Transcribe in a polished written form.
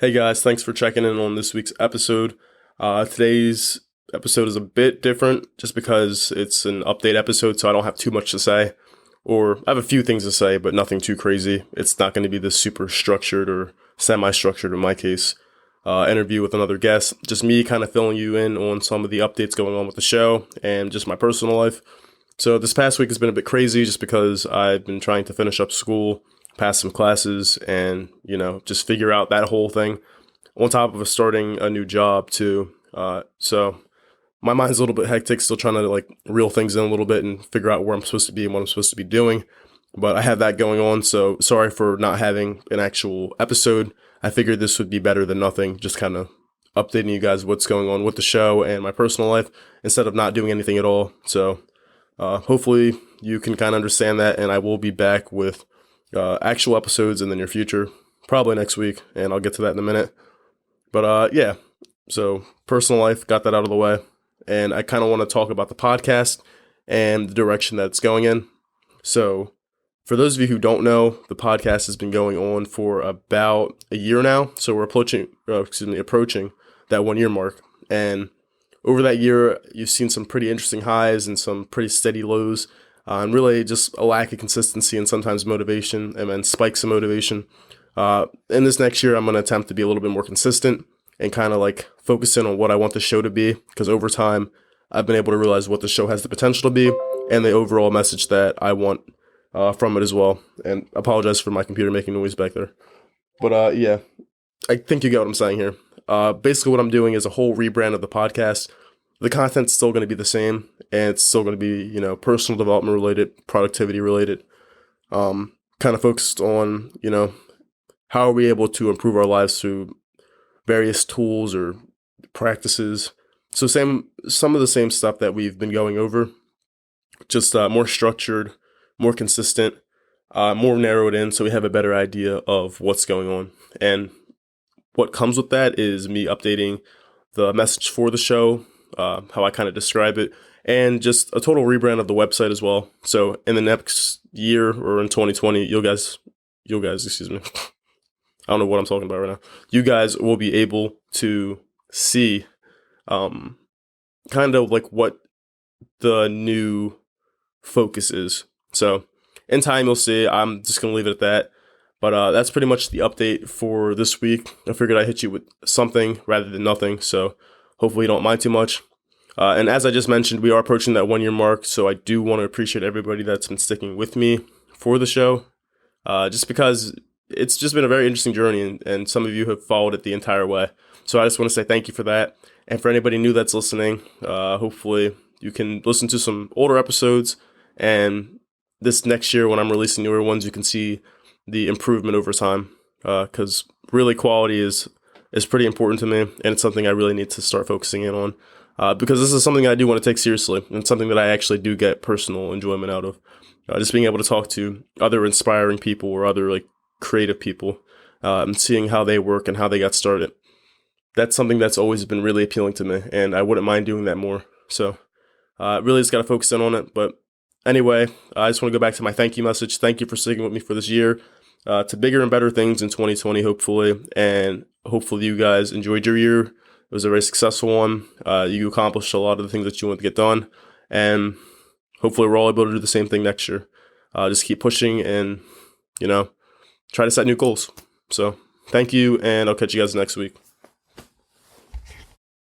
Hey guys, thanks for checking in on this week's episode. Today's episode is a bit different just because it's an update episode, so I don't have too much to say. Or I have a few things to say, but nothing too crazy. It's not going to be this super structured or semi-structured, in my case, interview with another guest. Just me kind of filling you in on some of the updates going on with the show and just my personal life. So this past week has been a bit crazy just because I've been trying to finish up school, pass some classes, and, just figure out that whole thing on top of starting a new job too. So my mind's a little bit hectic, still trying to reel things in a little bit and figure out where I'm supposed to be and what I'm supposed to be doing. But I have that going on, so sorry for not having an actual episode. I figured this would be better than nothing, just kind of updating you guys what's going on with the show and my personal life instead of not doing anything at all. So hopefully you can kind of understand that, and I will be back with actual episodes in the near future, probably next week, and I'll get to that in a minute. But yeah, so personal life, got that out of the way, and I kind of want to talk about the podcast and the direction that it's going in. So for those of you who don't know, the podcast has been going on for about a year now, so we're approaching that 1 year mark, and over that year, you've seen some pretty interesting highs and some pretty steady lows, and really just a lack of consistency and sometimes motivation, and then spikes of motivation. In this next year, I'm going to attempt to be a little bit more consistent and kind of focus in on what I want the show to be, because over time, I've been able to realize what the show has the potential to be and the overall message that I want from it as well. And I apologize for my computer making noise back there. But yeah, I think you get what I'm saying here. Basically what I'm doing is a whole rebrand of the podcast. The content's still going to be the same, and it's still going to be, personal development related, productivity related, kind of focused on, how are we able to improve our lives through various tools or practices. So some of the same stuff that we've been going over, just more structured, more consistent, more narrowed in, so we have a better idea of what's going on. And what comes with that is me updating the message for the show, how I kind of describe it, and just a total rebrand of the website as well. So in the next year, or in 2020, you guys, excuse me, I don't know what I'm talking about right now. You guys will be able to see kind of what the new focus is. So in time, you'll see. I'm just going to leave it at that. But that's pretty much the update for this week. I figured I'd hit you with something rather than nothing, so hopefully you don't mind too much. And as I just mentioned, we are approaching that 1 year mark, so I do want to appreciate everybody that's been sticking with me for the show, just because it's just been a very interesting journey, and some of you have followed it the entire way. So I just want to say thank you for that. And for anybody new that's listening, hopefully you can listen to some older episodes, and this next year when I'm releasing newer ones, you can see the improvement over time, because really quality is pretty important to me, and it's something I really need to start focusing in on, because this is something I do want to take seriously, and something that I actually do get personal enjoyment out of. Just being able to talk to other inspiring people or other creative people, and seeing how they work and how they got started. That's something that's always been really appealing to me, and I wouldn't mind doing that more. So really just got to focus in on it. But anyway, I just want to go back to my thank you message. Thank you for sticking with me for this year, to bigger and better things in 2020, hopefully. And hopefully you guys enjoyed your year. It was a very successful one. You accomplished a lot of the things that you want to get done. And hopefully we're all able to do the same thing next year. Just keep pushing and, try to set new goals. So thank you, and I'll catch you guys next week.